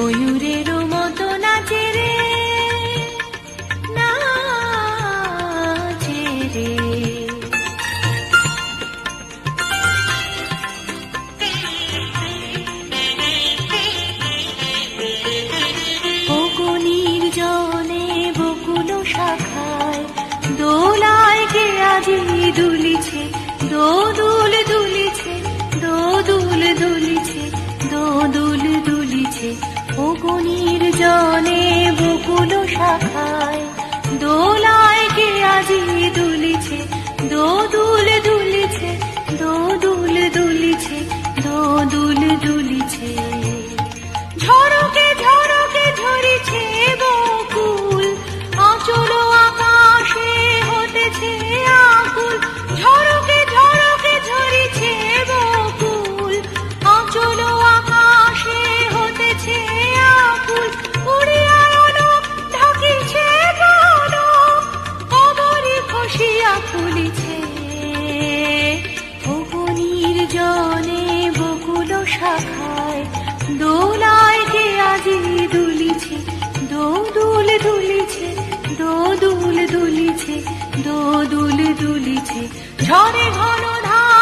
ময়ূরেরও মতো নাচে রে, নাচে রে। বকুনির জনে বকুল শাখায় দোলায় কে আজি দুলিছে, দোদুল দুলিছে, দোদুল দুলিছে, দোদুল দুলিছে। বকুনির জনে বকুল শাখায় দোলায় কে আজি দুলিছে, দোদুল দুলিছে, দোদুল দুলিছে, দোদুল দুলিছে। ঝড়কে ঝড়কে ঝরিছে বকুল, আঁচল আকাশে হতেছে আকুল। ঝড়কে ঝড়কে ঝরিছে বকুল, আঁচল আকাশে হতেছে আকুল। উড়িয়া এলো ঢাকিছে পলক, অবরি খসিয়া ফুলিছে। বকুনির জনে বকুল শাখায় দোলায় কে আজি দুলিছে, দোদুল দুলিছে, দোদুল দুলিছে, দোদুল দুলিছে। ঝড়ে ঘন ধার